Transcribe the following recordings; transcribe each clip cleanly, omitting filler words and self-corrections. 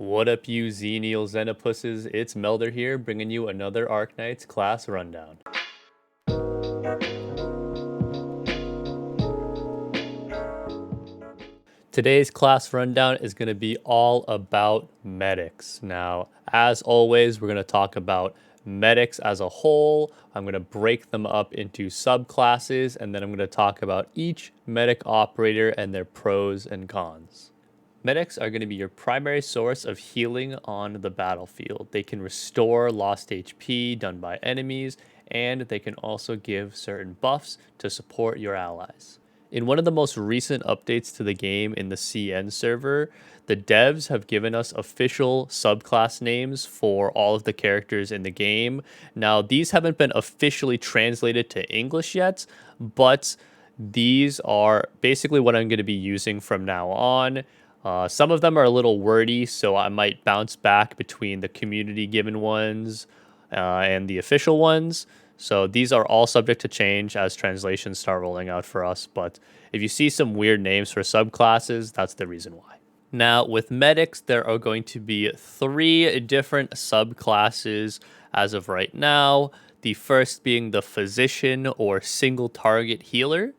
What up, you Xenial Xenopusses? It's Melder here, bringing you another Arknights class rundown. Today's class rundown is going to be all about medics. Now, as always, we're going to talk about medics as a whole. I'm going to break them up into subclasses, and then I'm going to talk about each medic operator and their pros and cons. Medics are going to be your primary source of healing on the battlefield. They can restore lost HP done by enemies, and they can also give certain buffs to support your allies. In one of the most recent updates to the game in the CN server, the devs have given us official subclass names for all of the characters in the game. Now, these haven't been officially translated to English yet, but these are basically what I'm going to be using from now on. Some of them are a little wordy, so I might bounce back between the community given ones and the official ones. So these are all subject to change as translations start rolling out for us. But if you see some weird names for subclasses, that's the reason why. Now, with medics, there are going to be 3 different subclasses as of right now. The first being the physician or single target healer.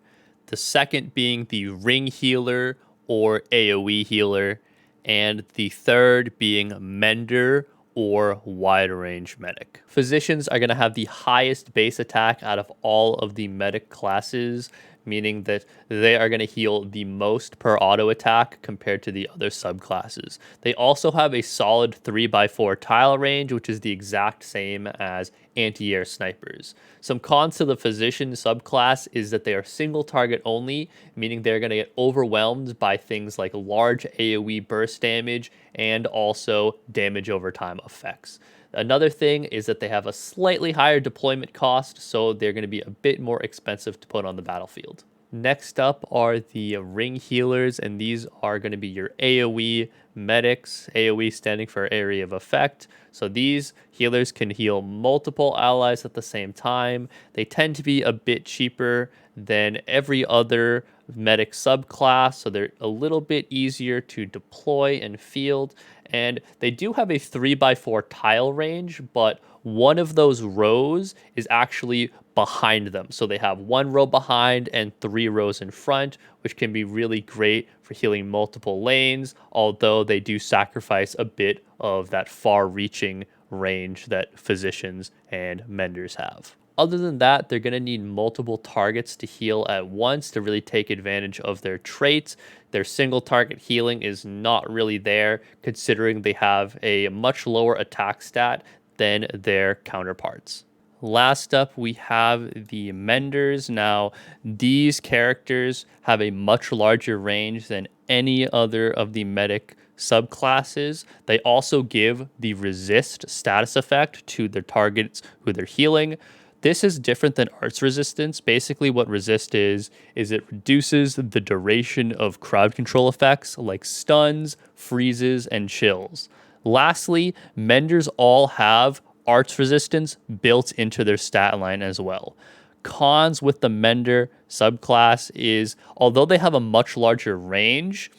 The second being the ring healer or AoE healer. And the third being Mender or wide range medic. Physicians are going to have the highest base attack out of all of the medic classes, meaning that they are going to heal the most per auto attack compared to the other subclasses. They also have a solid 3x4 tile range, which is the exact same as anti-air snipers. Some cons to the physician subclass is that they are single target only, meaning they're going to get overwhelmed by things like large AoE burst damage and also damage over time effects. Another thing is that they have a slightly higher deployment cost, so they're going to be a bit more expensive to put on the battlefield. Next up are the ring healers, and these are going to be your AoE medics, AoE standing for area of effect. So these healers can heal multiple allies at the same time. They tend to be a bit cheaper than every other medic subclass, so they're a little bit easier to deploy and field. And they do have a 3x4 tile range, but one of those rows is actually behind them. So they have 1 row behind and 3 rows in front, which can be really great for healing multiple lanes, although they do sacrifice a bit of that far-reaching range that physicians and menders have. Other than that, they're going to need multiple targets to heal at once to really take advantage of their traits. Their single target healing is not really there, considering they have a much lower attack stat than their counterparts. Last up, we have the Menders. Now, these characters have a much larger range than any other of the medic subclasses. They also give the resist status effect to their targets who they're healing. This is different than arts resistance. Basically, what resist is it reduces the duration of crowd control effects like stuns, freezes, and chills. Lastly, Menders all have arts resistance built into their stat line as well. Cons with the Mender subclass is, although they have a much larger range,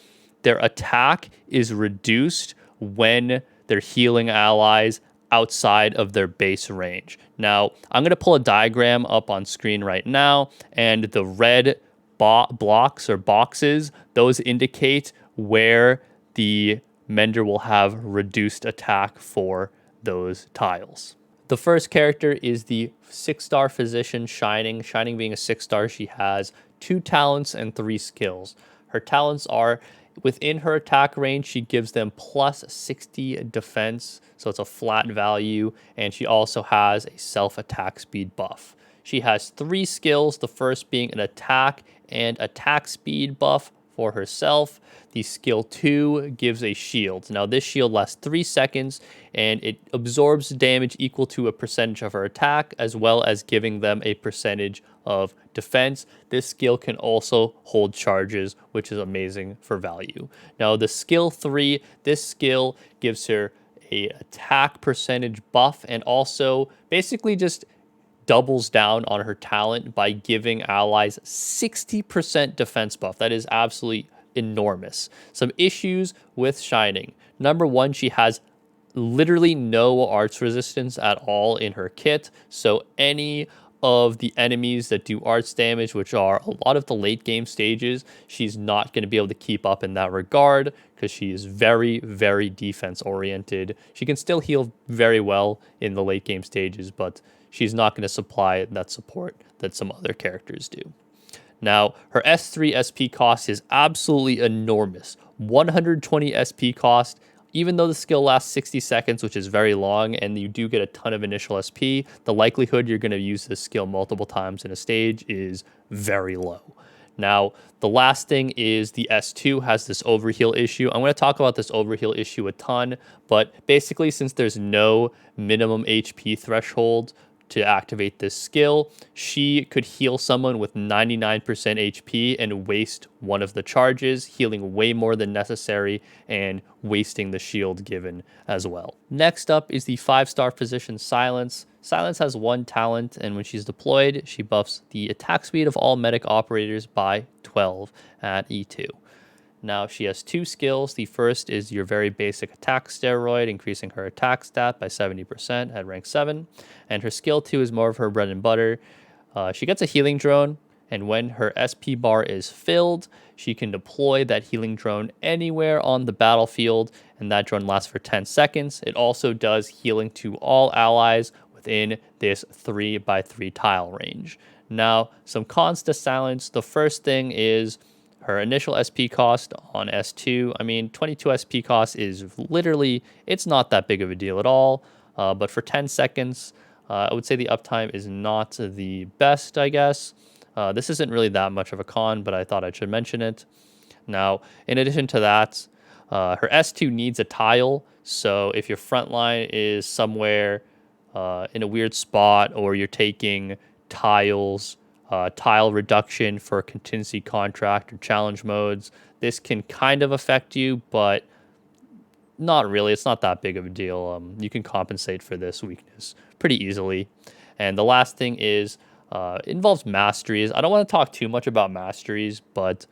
their attack is reduced when they're healing allies outside of their base range. Now, I'm going to pull a diagram up on screen right now, and the red blocks or boxes, those indicate where the Mender will have reduced attack for those tiles. The first character is the 6-star physician Shining. Shining being a 6-star, she has 2 talents and 3 skills. Her talents are within her attack range, she gives them plus 60 defense, so it's a flat value, and she also has a self-attack speed buff. She has 3 skills, the first being an attack and attack speed buff for herself. The skill 2 gives a shield. Now this shield lasts 3 seconds and it absorbs damage equal to a percentage of her attack, as well as giving them a percentage of defense. This skill can also hold charges, which is amazing for value. Now the skill 3, this skill gives her a attack percentage buff and also basically just doubles down on her talent by giving allies 60% defense buff. That is absolutely enormous. Some issues with Shining. Number one, she has literally no arts resistance at all in her kit. So any of the enemies that do arts damage, which are a lot of the late game stages, she's not going to be able to keep up in that regard because she is very, very defense oriented. She can still heal very well in the late game stages, but she's not going to supply that support that some other characters do. Now, her S3 SP cost is absolutely enormous. 120 SP cost, even though the skill lasts 60 seconds, which is very long, and you do get a ton of initial SP, the likelihood you're going to use this skill multiple times in a stage is very low. Now, the last thing is the S2 has this overheal issue. I'm going to talk about this overheal issue a ton, but basically, since there's no minimum HP threshold to activate this skill, she could heal someone with 99% HP and waste one of the charges, healing way more than necessary and wasting the shield given as well. Next up is the 5-star physician Silence. Silence has one talent, and when she's deployed, she buffs the attack speed of all medic operators by 12 at E2. Now, she has 2 skills. The first is your very basic attack steroid, increasing her attack stat by 70% at rank 7. And her skill 2 is more of her bread and butter. She gets a healing drone, and when her SP bar is filled, she can deploy that healing drone anywhere on the battlefield, and that drone lasts for 10 seconds. It also does healing to all allies within this 3x3 tile range. Now, some cons to Silence. The first thing is her initial SP cost on S2. I mean, 22 SP cost is literally, it's not that big of a deal at all. But for 10 seconds, I would say the uptime is not the best, I guess. This isn't really that much of a con, but I thought I should mention it. Now, in addition to that, her S2 needs a tile. So if your front line is somewhere in a weird spot, or you're taking tiles, tile reduction for a contingency contract or challenge modes, this can kind of affect you, but not really. It's not that big of a deal. You can compensate for this weakness pretty easily. And the last thing is, it involves masteries. I don't want to talk too much about masteries, but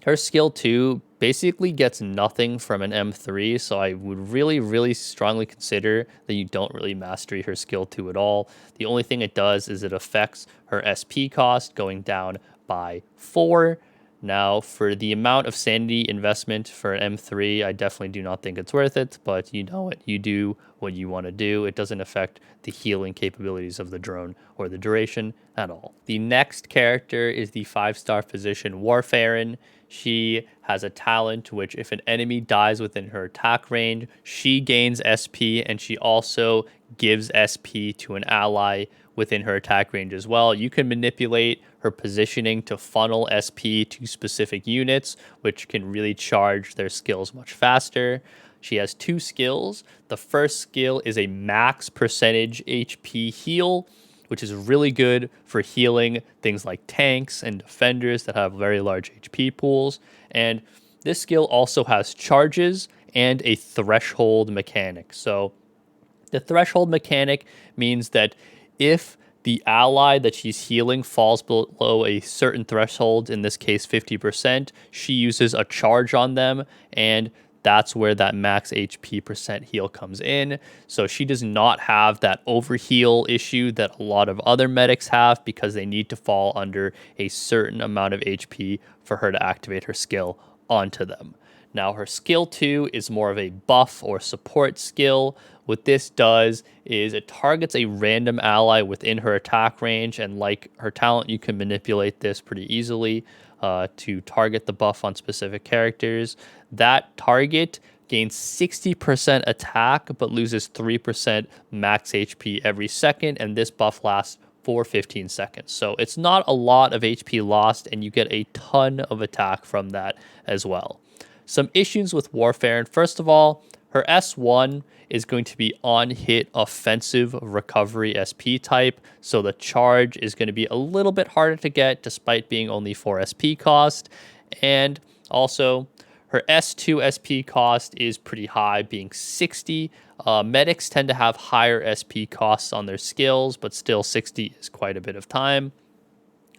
her skill 2 basically gets nothing from an M3, so I would really, really strongly consider that you don't really mastery her skill 2 at all. The only thing it does is it affects her SP cost going down by 4. Now, for the amount of sanity investment for an M3, I definitely do not think it's worth it, but you know it. You do what you want to do. It doesn't affect the healing capabilities of the drone or the duration at all. The next character is the 5-star physician Warfarin. She has a talent which, if an enemy dies within her attack range, she gains SP, and she also gives SP to an ally within her attack range as well. You can manipulate her positioning to funnel SP to specific units, which can really charge their skills much faster. She has 2 skills. The first skill is a max percentage HP heal, which is really good for healing things like tanks and defenders that have very large HP pools. And this skill also has charges and a threshold mechanic. So the threshold mechanic means that if the ally that she's healing falls below a certain threshold, in this case 50%, she uses a charge on them, and that's where that max HP percent heal comes in. So she does not have that overheal issue that a lot of other medics have, because they need to fall under a certain amount of HP for her to activate her skill onto them. Now, her skill 2 is more of a buff or support skill. What this does is it targets a random ally within her attack range, and like her talent, you can manipulate this pretty easily to target the buff on specific characters. That target gains 60% attack but loses 3% max HP every second, and this buff lasts for 15 seconds. So it's not a lot of HP lost, and you get a ton of attack from that as well. Some issues with Warfarin. First of all, her S1 is going to be on-hit offensive recovery SP type, so the charge is going to be a little bit harder to get despite being only 4 SP cost. And also, her S2 SP cost is pretty high, being 60. Medics tend to have higher SP costs on their skills, but still 60 is quite a bit of time.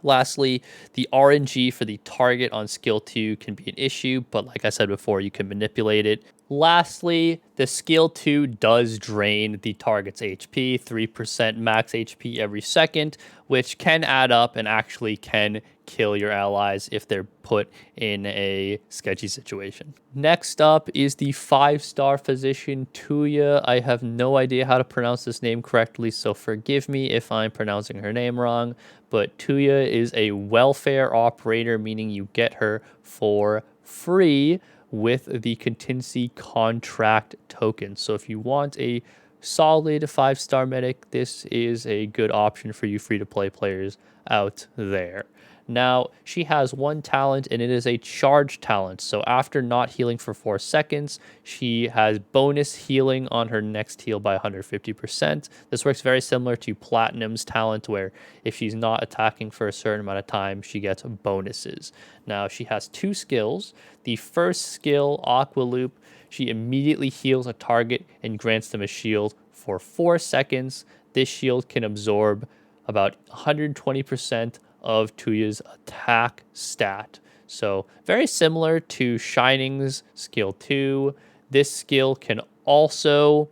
Lastly, the RNG for the target on skill 2 can be an issue, but like I said before, you can manipulate it. Lastly, the skill 2 does drain the target's HP, 3% max HP every second, which can add up and actually can kill your allies if they're put in a sketchy situation. Next up is the 5-star physician Tuye. I have no idea how to pronounce this name correctly, so forgive me if I'm pronouncing her name wrong, but Tuye is a welfare operator, meaning you get her for free with the contingency contract token. So if you want a solid 5-star medic, this is a good option for you free-to-play players out there. Now, she has one talent, and it is a charge talent. So after not healing for 4 seconds, she has bonus healing on her next heal by 150%. This works very similar to Platinum's talent, where if she's not attacking for a certain amount of time, she gets bonuses. Now, she has 2 skills. The first skill, Aqua Loop, she immediately heals a target and grants them a shield for 4 seconds. This shield can absorb about 120% of Tuye's attack stat. So very similar to Shining's skill 2. This skill can also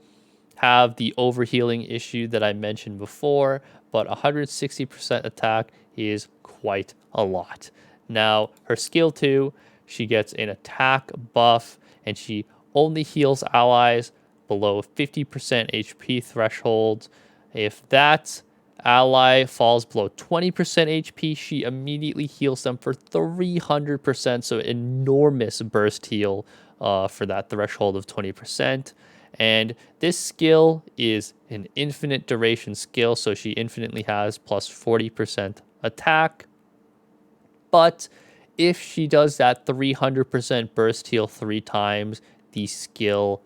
have the overhealing issue that I mentioned before, but 160% attack is quite a lot. Now, her skill 2, she gets an attack buff, and she only heals allies below 50% HP threshold. If that ally falls below 20% HP, she immediately heals them for 300%, so enormous burst heal for that threshold of 20%. And this skill is an infinite duration skill, so she infinitely has plus 40% attack. But if she does that 300% burst heal 3 times, the skill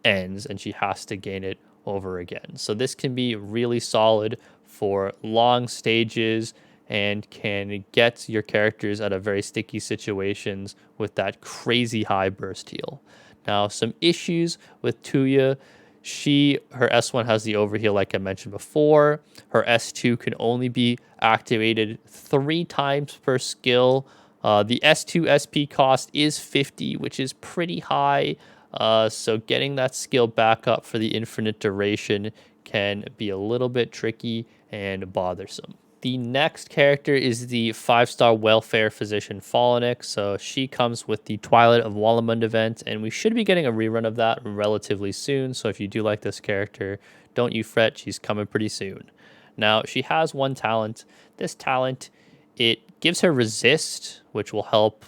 ends and she has to gain it over again. So this can be really solid for long stages and can get your characters out of very sticky situations with that crazy high burst heal. Now, some issues with Tuye. Her S1 has the overheal like I mentioned before. Her S2 can only be activated 3 times per skill. The S2 SP cost is 50, which is pretty high. So getting that skill back up for the infinite duration can be a little bit tricky and bothersome. The next character is the 5-star welfare physician Folinic. So she comes with the Twilight of Wallamund event, and we should be getting a rerun of that relatively soon. So if you do like this character, don't you fret, she's coming pretty soon. Now, she has one talent. This talent, it gives her resist, which will help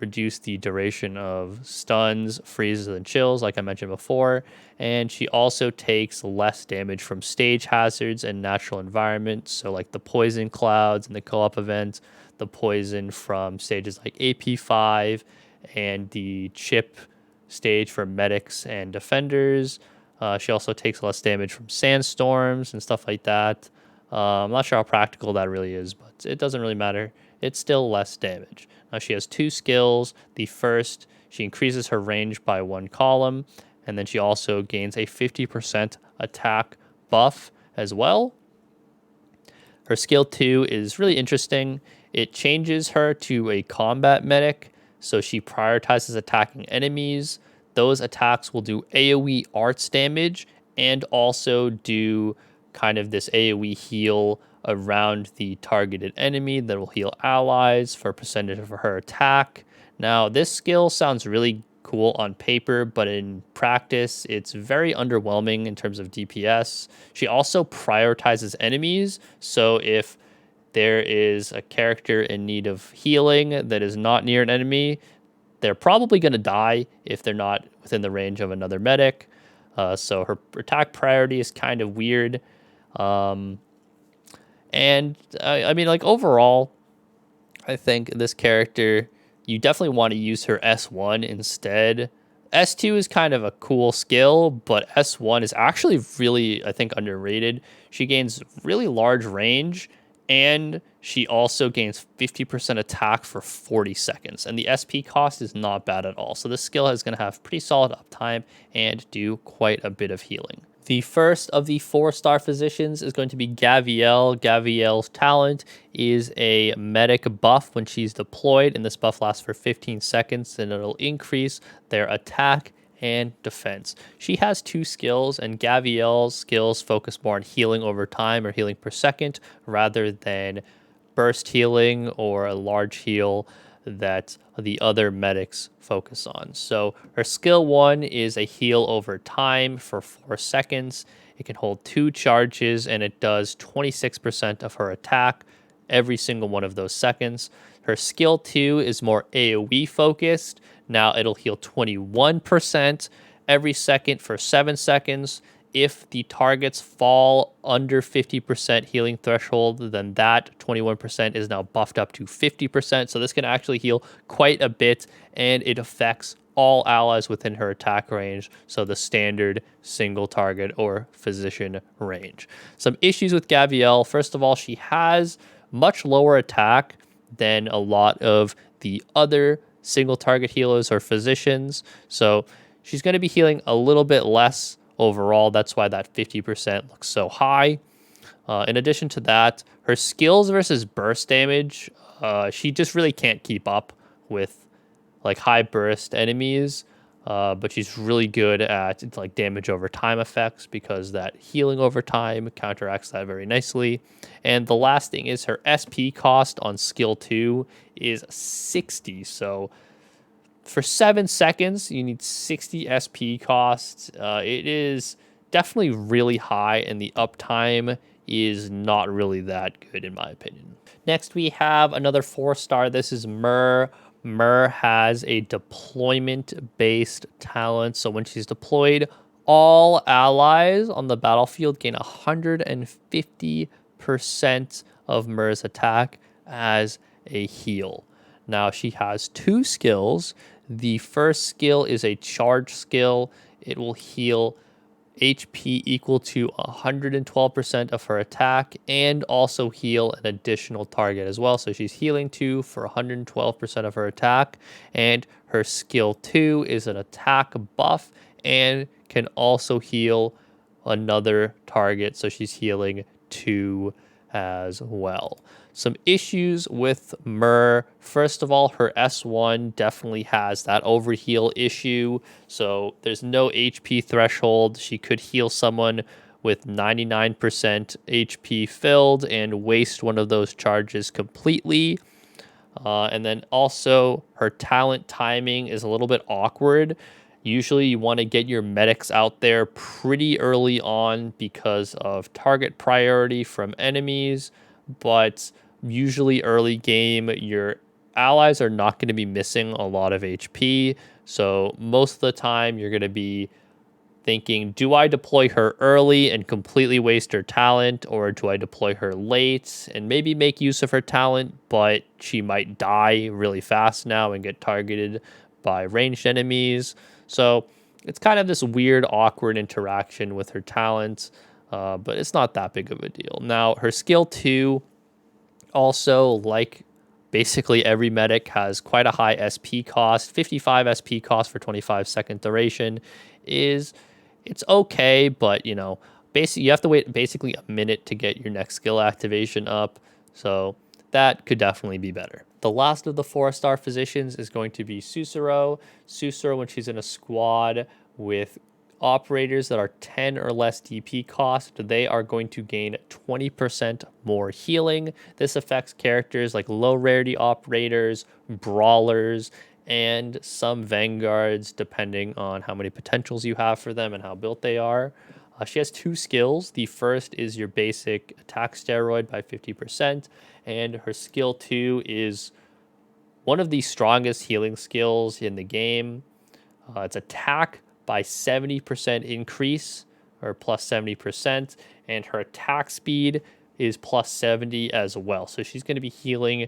reduce the duration of stuns, freezes, and chills, like I mentioned before. And she also takes less damage from stage hazards and natural environments, so like the poison clouds in the co-op event, the poison from stages like AP5, and the chip stage for medics and defenders. She also takes less damage from sandstorms and stuff like that. I'm not sure how practical that really is, but it doesn't really matter. It's still less damage. Now, she has 2 skills. The first, she increases her range by 1 column, and then she also gains a 50% attack buff as well. Her skill 2 is really interesting. It changes her to a combat medic, so she prioritizes attacking enemies. Those attacks will do AoE arts damage and also do kind of this AoE heal around the targeted enemy that will heal allies for a percentage of her attack. Now, this skill sounds really cool on paper, but in practice, it's very underwhelming in terms of DPS. She also prioritizes enemies, so if there is a character in need of healing that is not near an enemy, they're probably going to die if they're not within the range of another medic. So her attack priority is kind of weird. And I mean, like, overall, I think this character, you definitely want to use her S1 instead. S2 is kind of a cool skill, but S1 is actually really, I think, underrated. She gains really large range, and she also gains 50% attack for 40 seconds. And the SP cost is not bad at all. So this skill is going to have pretty solid uptime and do quite a bit of healing. The first of the 4-star physicians is going to be Gavial. Gavial's talent is a medic buff when she's deployed, and this buff lasts for 15 seconds, and it'll increase their attack and defense. She has 2 skills, and Gavial's skills focus more on healing over time or healing per second rather than burst healing or a large heal that the other medics focus on. So her skill 1 is a heal over time for 4 seconds. It can hold 2 charges and it does 26% of her attack every single one of those seconds. Her skill 2 is more AoE focused. Now it'll heal 21% every second for 7 seconds. If the targets fall under 50% healing threshold, then that 21% is now buffed up to 50%. So this can actually heal quite a bit, and it affects all allies within her attack range. So the standard single target or physician range. Some issues with Gavial. First of all, she has much lower attack than a lot of the other single target healers or physicians. So she's going to be healing a little bit less overall. That's why that 50% looks so high. In addition to that, her skills versus burst damage, she just really can't keep up with like high burst enemies. But she's really good at like damage over time effects because that healing over time counteracts that very nicely. And the last thing is her SP cost on skill 2 is 60. So for 7 seconds, you need 60 SP costs. It is definitely really high, and the uptime is not really that good, in my opinion. Next, we have another 4-star. This is Myrrh. Myrrh has a deployment-based talent. So when she's deployed, all allies on the battlefield gain 150% of Myrrh's attack as a heal. Now, she has 2 skills. The first skill is a charge skill. It will heal HP equal to 112% of her attack and also heal an additional target as well. So she's healing 2 for 112% of her attack. And her skill 2 is an attack buff and can also heal another target. So she's healing 2 as well. Some issues with Myrrh. First of all, her S1 definitely has that overheal issue. So there's no HP threshold. She could heal someone with 99% HP filled and waste one of those charges completely. And then also her talent timing is a little bit awkward. Usually you want to get your medics out there pretty early on because of target priority from enemies, but usually early game, your allies are not going to be missing a lot of HP. So most of the time you're going to be thinking, do I deploy her early and completely waste her talent, or do I deploy her late and maybe make use of her talent, but she might die really fast now and get targeted by ranged enemies. So it's kind of this weird, awkward interaction with her talent, but it's not that big of a deal. Now, her skill 2 also, like basically every medic, has quite a high SP cost. 55 SP cost for 25-second duration it's okay, but you have to wait basically a minute to get your next skill activation up. So that could definitely be better. The last of the 4-star physicians is going to be Sussoro. Sussoro, when she's in a squad with operators that are 10 or less DP cost, they are going to gain 20% more healing. This affects characters like low rarity operators, brawlers, and some vanguards, depending on how many potentials you have for them and how built they are. She has 2 skills. The first is your basic attack steroid by 50%, and her skill 2 is one of the strongest healing skills in the game. It's attack by 70% increase, or plus 70%, and her attack speed is plus 70 as well. So she's going to be healing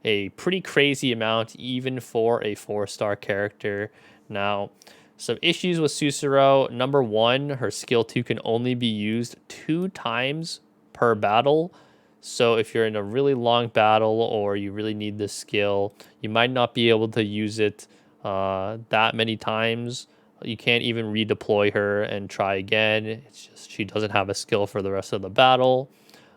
a pretty crazy amount, even for a 4-star character. Now, some issues with Sussoro. Number 1, her skill 2 can only be used 2 times per battle. So if you're in a really long battle or you really need this skill, you might not be able to use it that many times. You can't even redeploy her and try again. It's just she doesn't have a skill for the rest of the battle.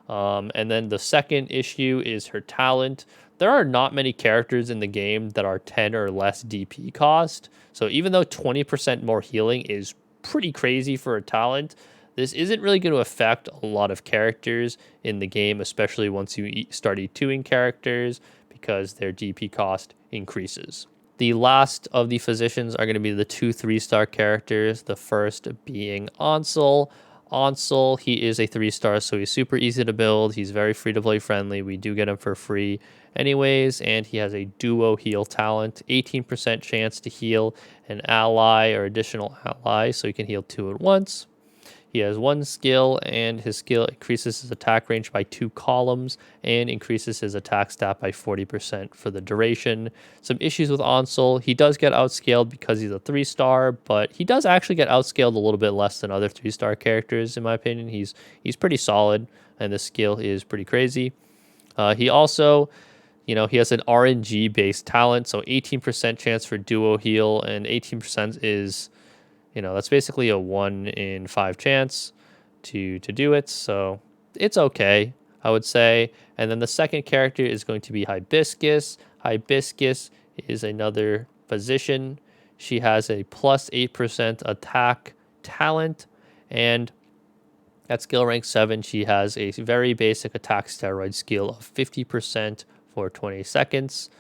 And then the second issue is her talent. There are not many characters in the game that are 10 or less DP cost. So even though 20% more healing is pretty crazy for a talent, this isn't really going to affect a lot of characters in the game, especially once you start E2ing characters, because their DP cost increases. The last of the physicians are going to be the 2 3-star characters, the first being Ansel. Ansel, he is a 3-star, so he's super easy to build. He's very free-to-play friendly. We do get him for free anyways, and he has a duo heal talent, 18% chance to heal an ally or additional ally, so he can heal 2 at once. He has 1 skill, and his skill increases his attack range by 2 columns and increases his attack stat by 40% for the duration. Some issues with Ansel. He does get outscaled because he's a 3-star, but he does actually get outscaled a little bit less than other 3-star characters, in my opinion. He's pretty solid, and the skill is pretty crazy. He also, he has an RNG-based talent, so 18% chance for duo heal, and 18% is... that's basically a 1 in 5 chance to do it. So it's okay, I would say. And then the second character is going to be Hibiscus. Hibiscus is another physician. She has a plus 8% attack talent. And at skill rank 7, she has a very basic attack steroid skill of 50% for 20 seconds.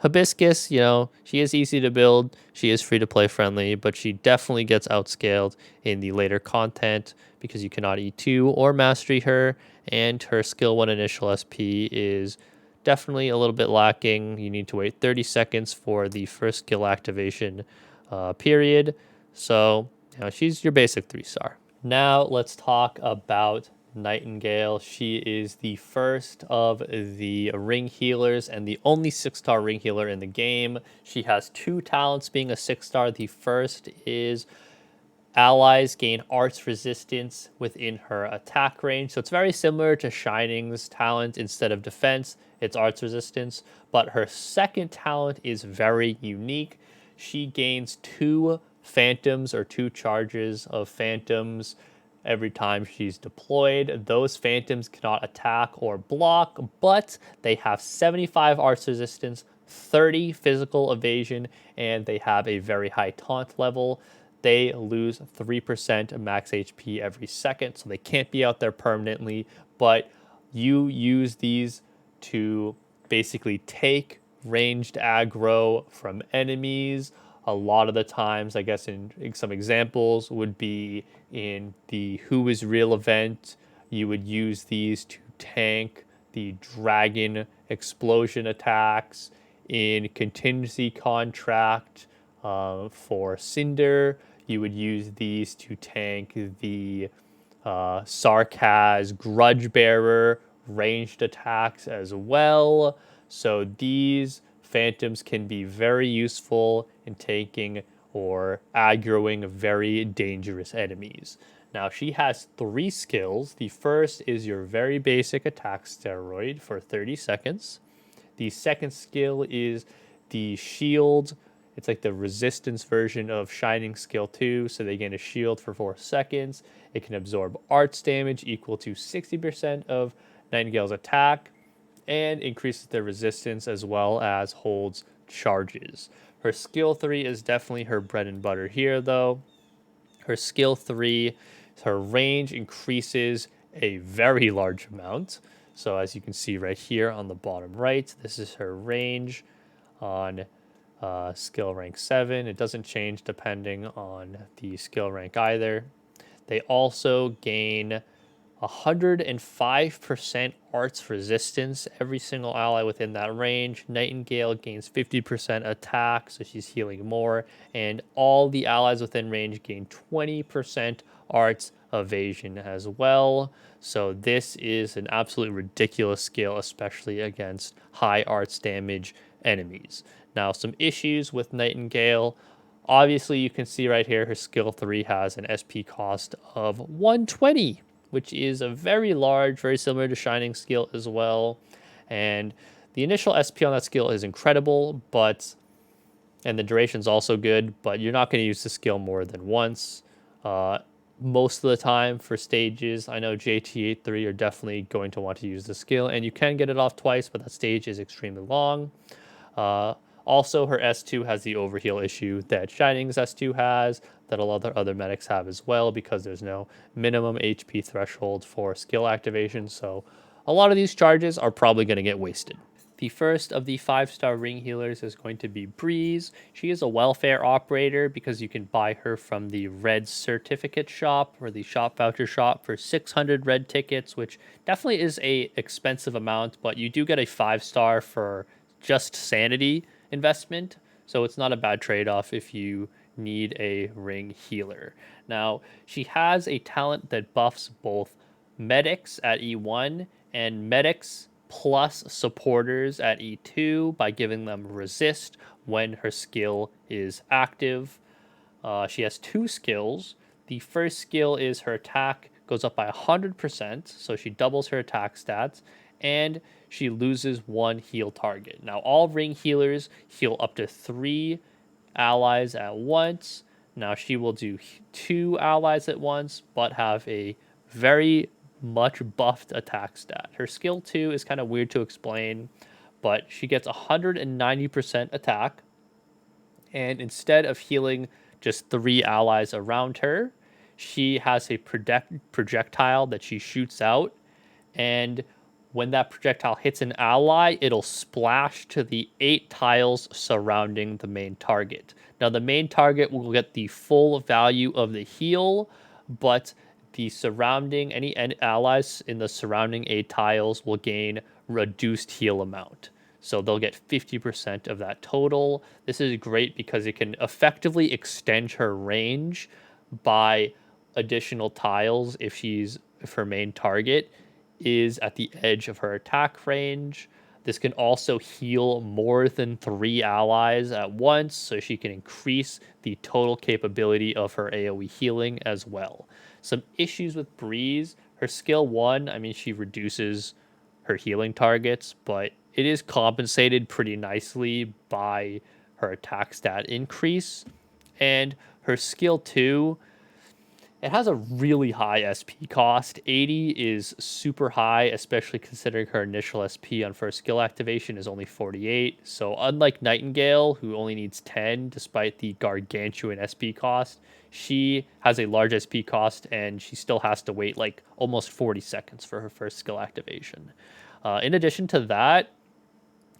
Hibiscus, she is easy to build. She is free to play friendly, but she definitely gets outscaled in the later content because you cannot E2 or mastery her, and her skill 1 initial SP is definitely a little bit lacking. You need to wait 30 seconds for the first skill activation period. So, she's your basic 3-star. Now let's talk about Nightingale. She is the first of the ring healers and the only 6-star ring healer in the game. She has 2 talents being a 6-star. The first is allies gain arts resistance within her attack range. So it's very similar to Shining's talent. Instead of defense, it's arts resistance. But her second talent is very unique. She gains 2 phantoms or 2 charges of phantoms every time she's deployed. Those phantoms cannot attack or block, but they have 75 arts resistance, 30 physical evasion, and they have a very high taunt level. They lose 3% max HP every second, so they can't be out there permanently, but you use these to basically take ranged aggro from enemies. A lot of the times, I guess in some examples would be in the Who is Real event, you would use these to tank the dragon explosion attacks. In contingency contract for Cinder, you would use these to tank the Sarkaz Grudge Bearer ranged attacks as well. So these phantoms can be very useful in taking or aggroing very dangerous enemies. Now, she has 3 skills. The first is your very basic attack steroid for 30 seconds. The second skill is the shield. It's like the resistance version of Shining skill 2, so they gain a shield for 4 seconds. It can absorb arts damage equal to 60% of Nightingale's attack, and increases their resistance as well as holds charges. Her skill 3 is definitely her bread and butter here, though. Her skill 3, her range increases a very large amount. So as you can see right here on the bottom right, this is her range on skill rank 7. It doesn't change depending on the skill rank either. They also gain 105% arts resistance. Every single ally within that range. Nightingale gains 50% attack, so she's healing more. And all the allies within range gain 20% arts evasion as well. So this is an absolutely ridiculous skill, especially against high arts damage enemies. Now, some issues with Nightingale. Obviously, you can see right here, her skill 3 has an SP cost of 120, which is a very large, very similar to Shining skill as well. And the initial SP on that skill is incredible, but And the duration's also good, but you're not going to use the skill more than once. Most of the time for stages, I know JT83 are definitely going to want to use the skill, and you can get it off twice, but that stage is extremely long. Also, her S2 has the overheal issue that Shining's S2 has, that a lot of other medics have as well, because there's no minimum HP threshold for skill activation, so a lot of these charges are probably going to get wasted. The first of the 5-star ring healers is going to be Breeze. She is a welfare operator because you can buy her from the red certificate shop or the shop voucher shop for 600 red tickets, which definitely is a expensive amount, but you do get a 5-star for just sanity investment. So it's not a bad trade-off if you need a ring healer. Now, she has a talent that buffs both medics at E1 and medics plus supporters at E2 by giving them resist when her skill is active. She has 2 skills. The first skill is her attack goes up by 100%, so she doubles her attack stats, and she loses 1 heal target. Now, all ring healers heal up to 3 allies at once. Now, she will do 2 allies at once, but have a very much buffed attack stat. Her skill 2 is kind of weird to explain, but she gets 190% attack, and instead of healing just 3 allies around her, she has a projectile that she shoots out, and when that projectile hits an ally, it'll splash to the 8 tiles surrounding the main target. Now, the main target will get the full value of the heal, but the surrounding, any allies in the surrounding 8 tiles will gain reduced heal amount. So they'll get 50% of that total. This is great because it can effectively extend her range by additional tiles if her main target is at the edge of her attack range. This can also heal more than 3 allies at once, so she can increase the total capability of her AoE healing as well. Some issues with Breeze. Her skill 1, I mean, she reduces her healing targets, but it is compensated pretty nicely by her attack stat increase. And her skill 2, it has a really high SP cost. 80 is super high, especially considering her initial SP on first skill activation is only 48. So unlike Nightingale, who only needs 10 despite the gargantuan SP cost, she has a large SP cost and she still has to wait like almost 40 seconds for her first skill activation. In addition to that,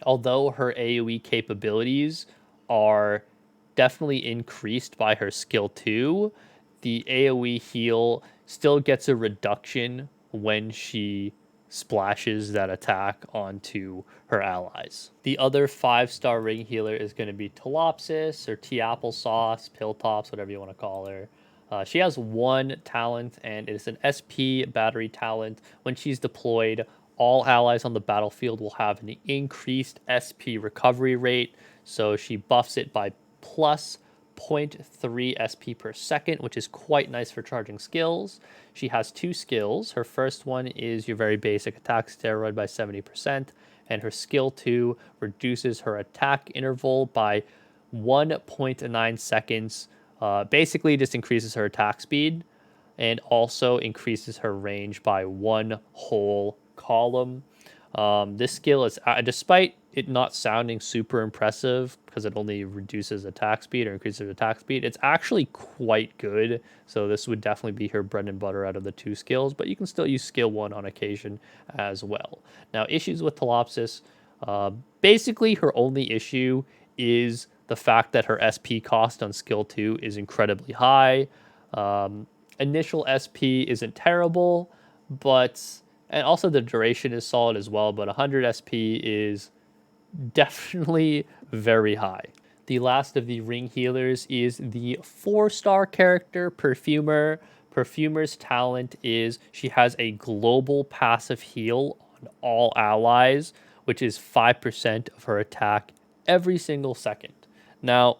although her AoE capabilities are definitely increased by her skill 2, the AoE heal still gets a reduction when she splashes that attack onto her allies. The other 5-star ring healer is going to be Ptilopsis or Tea Applesauce, Pilltops, whatever you want to call her. She has 1 talent, and it is an SP battery talent. When she's deployed, all allies on the battlefield will have an increased SP recovery rate, so she buffs it by plus 0.3 SP per second, which is quite nice for charging skills. She has 2 skills. Her first one is your very basic attack steroid by 70%, and her skill 2 reduces her attack interval by 1.9 seconds. Basically, just increases her attack speed and also increases her range by 1 whole column. This skill is, despite it not sounding super impressive because it only reduces attack speed or increases attack speed, it's actually quite good. So this would definitely be her bread and butter out of the 2 skills, but you can still use skill 1 on occasion as well. Now, issues with Ptilopsis, basically her only issue is the fact that her SP cost on skill 2 is incredibly high. Initial SP isn't terrible, and also the duration is solid as well, but 100 SP is definitely very high. The last of the ring healers is the 4-star character, Perfumer. Perfumer's talent is she has a global passive heal on all allies, which is 5% of her attack every single second. Now,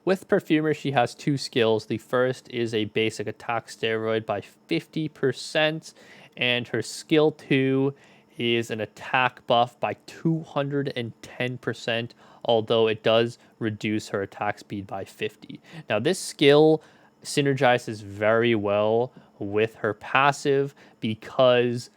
with Perfumer, she has 2 skills. The first is a basic attack steroid by 50%, and her skill 2 is an attack buff by 210% although it does reduce her attack speed by 50. Now, this skill synergizes very well with her passive because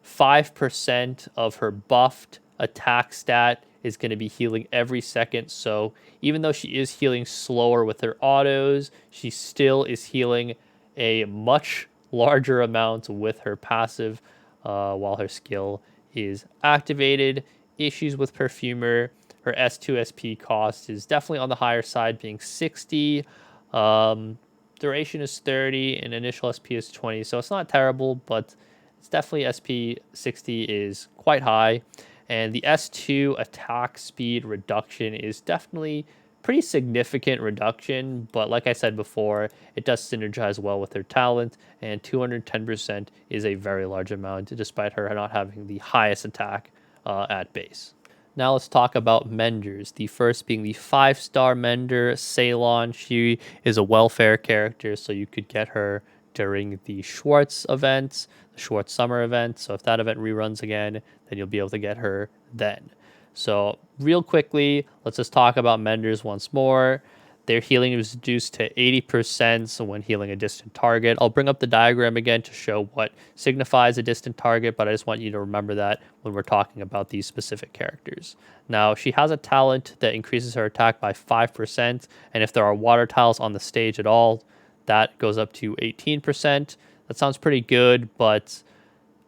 5% of her buffed attack stat is going to be healing every second. So even though she is healing slower with her autos, she still is healing a much larger amount with her passive while her skill is activated. Issues with Perfumer. Her S2 SP cost is definitely on the higher side, being 60. Duration is 30 and initial SP is 20. So it's not terrible, but it's definitely SP 60 is quite high. And the S2 attack speed reduction is definitely pretty significant reduction, but like I said before, it does synergize well with her talent, and 210% is a very large amount, despite her not having the highest attack at base. Now let's talk about Menders. The first being the 5-star Mender, Ceylon. She is a welfare character, so you could get her during the Schwartz events, the Schwartz summer event. So if that event reruns again, then you'll be able to get her then. So real quickly, let's just talk about Menders once more. Their healing is reduced to 80% when healing a distant target. I'll bring up the diagram again to show what signifies a distant target, but I just want you to remember that when we're talking about these specific characters. Now, she has a talent that increases her attack by 5%, and if there are water tiles on the stage at all, that goes up to 18%. That sounds pretty good, but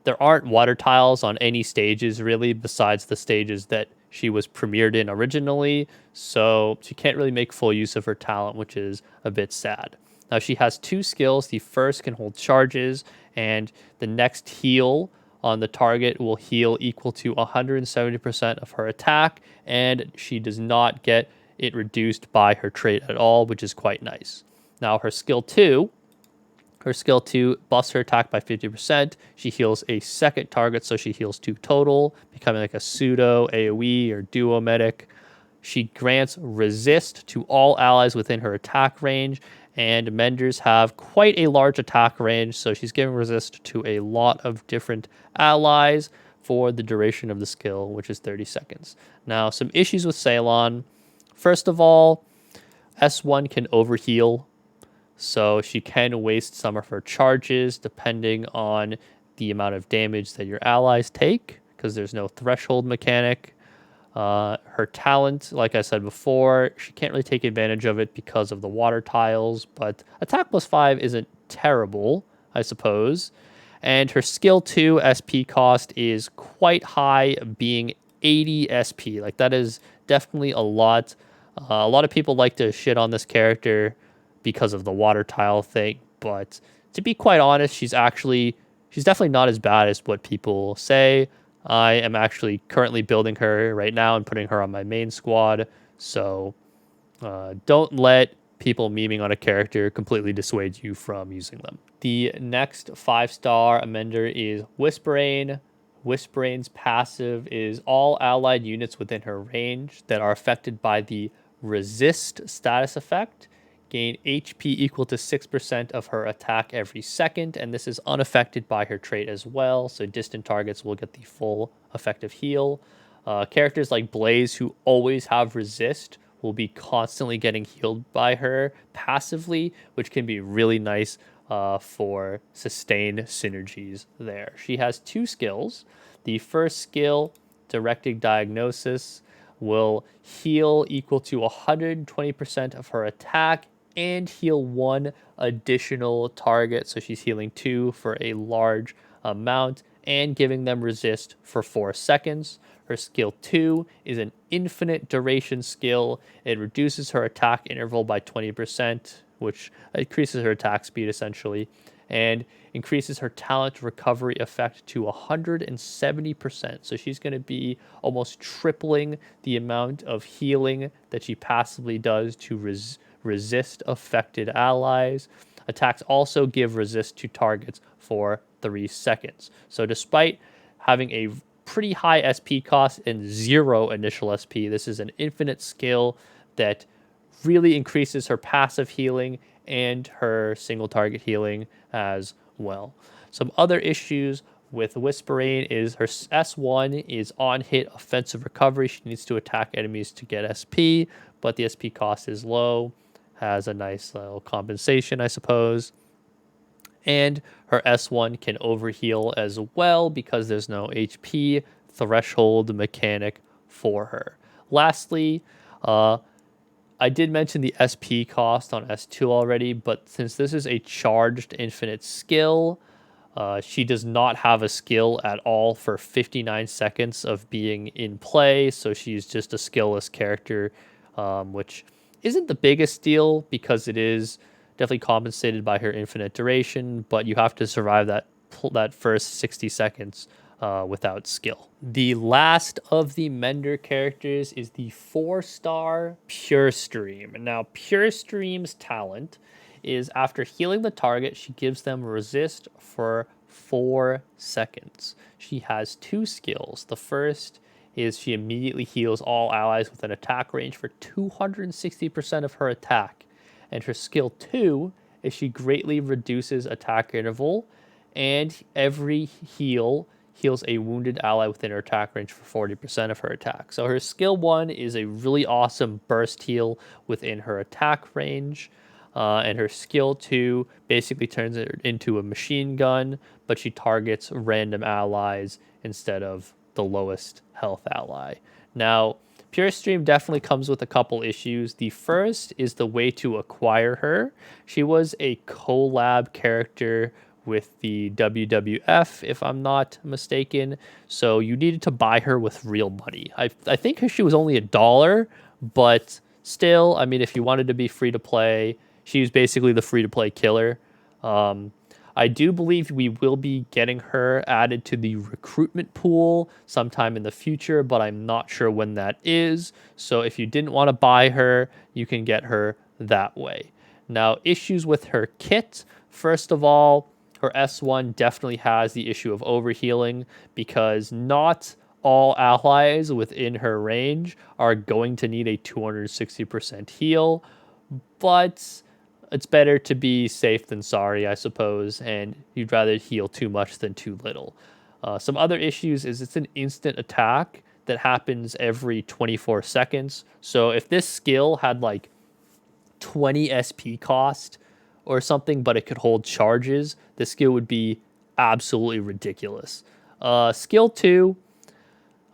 there aren't water tiles on any stages really besides the stages that she was premiered in originally, so she can't really make full use of her talent, which is a bit sad. Now, she has 2 skills. The first can hold charges, and the next heal on the target will heal equal to 170% of her attack, and she does not get it reduced by her trait at all, which is quite nice. Now, her skill 2 buffs her attack by 50%. She heals a second target, so she heals 2 total, becoming like a pseudo AoE or duo medic. She grants resist to all allies within her attack range, and Menders have quite a large attack range, so she's giving resist to a lot of different allies for the duration of the skill, which is 30 seconds. Now, some issues with Ceylon. First of all, S1 can overheal, so she can waste some of her charges depending on the amount of damage that your allies take, because there's no threshold mechanic. Her talent, like I said before, she can't really take advantage of it because of the water tiles, but attack plus 5 isn't terrible, I suppose. And her skill 2 SP cost is quite high, being 80 SP. Like, that is definitely a lot. A lot of people like to shit on this character because of the water tile thing, but to be quite honest, she's definitely not as bad as what people say. I am actually currently building her right now and putting her on my main squad, so don't let people memeing on a character completely dissuade you from using them. The next 5-star Mender is Whisperain. Whisperain's passive is all allied units within her range that are affected by the resist status effect gain HP equal to 6% of her attack every second, and this is unaffected by her trait as well, so distant targets will get the full effective heal. Characters like Blaze, who always have resist, will be constantly getting healed by her passively, which can be really nice for sustained synergies there. She has 2 skills. The first skill, Directing Diagnosis, will heal equal to 120% of her attack and heal 1 additional target. So she's healing 2 for a large amount and giving them resist for 4 seconds. Her skill 2 is an infinite duration skill. It reduces her attack interval by 20%, which increases her attack speed essentially, and increases her talent recovery effect to 170%. So she's going to be almost tripling the amount of healing that she passively does to resist affected allies. Attacks also give resist to targets for 3 seconds. So despite having a pretty high SP cost and 0 initial SP, this is an infinite skill that really increases her passive healing and her single target healing as well. Some other issues with Whisperain is her S1 is on hit offensive recovery. She needs to attack enemies to get SP, but the SP cost is low. Has a nice little compensation, I suppose. And her S1 can overheal as well because there's no HP threshold mechanic for her. Lastly, I did mention the SP cost on S2 already, but since this is a charged infinite skill, she does not have a skill at all for 59 seconds of being in play, so she's just a skillless character, which isn't the biggest deal because it is definitely compensated by her infinite duration, but you have to survive that first 60 seconds without skill. The last of the Mender characters is the 4-star Purestream. Now, Purestream's talent is after healing the target, she gives them resist for 4 seconds. She has 2 skills. The first is she immediately heals all allies with an attack range for 260% of her attack. And her skill 2 is she greatly reduces attack interval, and every heals a wounded ally within her attack range for 40% of her attack. So her skill 1 is a really awesome burst heal within her attack range. And her skill 2 basically turns it into a machine gun, but she targets random allies instead of the lowest health ally. Now, Purestream definitely comes with a couple issues. The first is the way to acquire her. She was a collab character with the WWF, if I'm not mistaken. So you needed to buy her with real money. I think she was only $1, but still, I mean, if you wanted to be free to play, she was basically the free to play killer. I do believe we will be getting her added to the recruitment pool sometime in the future, but I'm not sure when that is. So if you didn't want to buy her, you can get her that way. Now, issues with her kit. First of all, her S1 definitely has the issue of overhealing because not all allies within her range are going to need a 260% heal, but it's better to be safe than sorry, I suppose, and you'd rather heal too much than too little. Some other issues is it's an instant attack that happens every 24 seconds. So if this skill had like 20 SP cost or something, but it could hold charges, the skill would be absolutely ridiculous. Skill 2,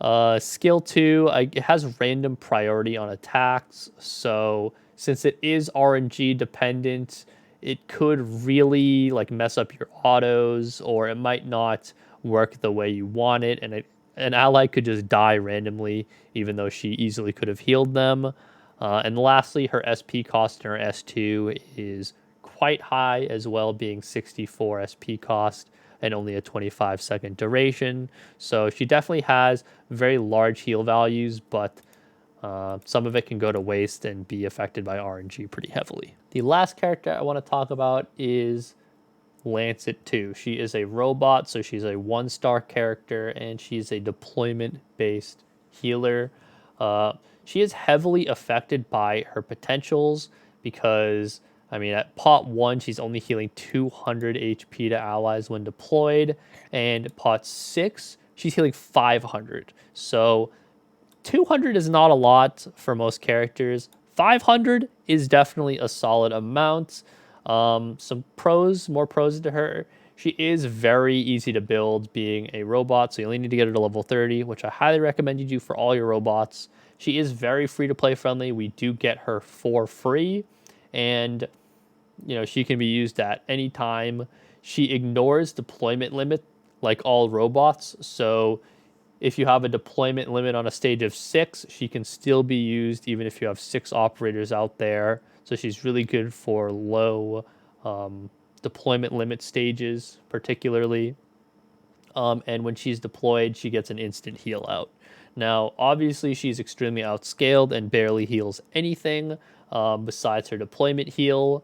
it has random priority on attacks, so since it is RNG dependent, it could really like mess up your autos, or it might not work the way you want it, and an ally could just die randomly, even though she easily could have healed them. And lastly, her SP cost in her S2 is quite high as well, being 64 SP cost and only a 25-second duration. So she definitely has very large heal values, but some of it can go to waste and be affected by RNG pretty heavily. The last character I want to talk about is Lancet 2. She is a robot, so she's a 1-star character, and she's a deployment-based healer. She is heavily affected by her potentials because, I mean, at pot 1, she's only healing 200 HP to allies when deployed, and pot 6, she's healing 500. So 200 is not a lot for most characters. 500 is definitely a solid amount. Some pros, more pros to her. She is very easy to build being a robot, so you only need to get her to level 30, which I highly recommend you do for all your robots. She is very free-to-play friendly. We do get her for free, and she can be used at any time. She ignores deployment limit like all robots, so if you have a deployment limit on a stage of 6, she can still be used even if you have 6 operators out there. So she's really good for low deployment limit stages, particularly. And when she's deployed, she gets an instant heal out. Now, obviously, she's extremely outscaled and barely heals anything besides her deployment heal.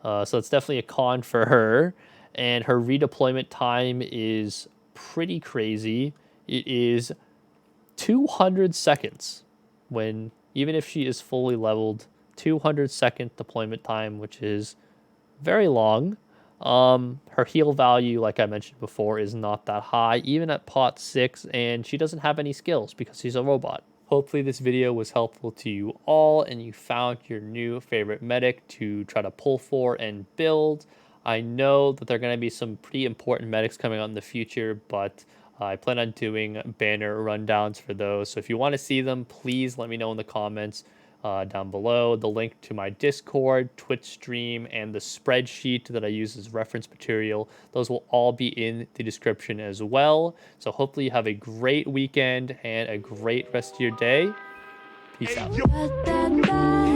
So it's definitely a con for her. And her redeployment time is pretty crazy. It is 200 seconds when, even if she is fully leveled, 200-second deployment time, which is very long. Her heal value, like I mentioned before, is not that high, even at pot 6, and she doesn't have any skills because she's a robot. Hopefully this video was helpful to you all and you found your new favorite medic to try to pull for and build. I know that there are going to be some pretty important medics coming out in the future, but I plan on doing banner rundowns for those. So if you want to see them, please let me know in the comments down below. The link to my Discord, Twitch stream, and the spreadsheet that I use as reference material, those will all be in the description as well. So hopefully you have a great weekend and a great rest of your day. Peace out.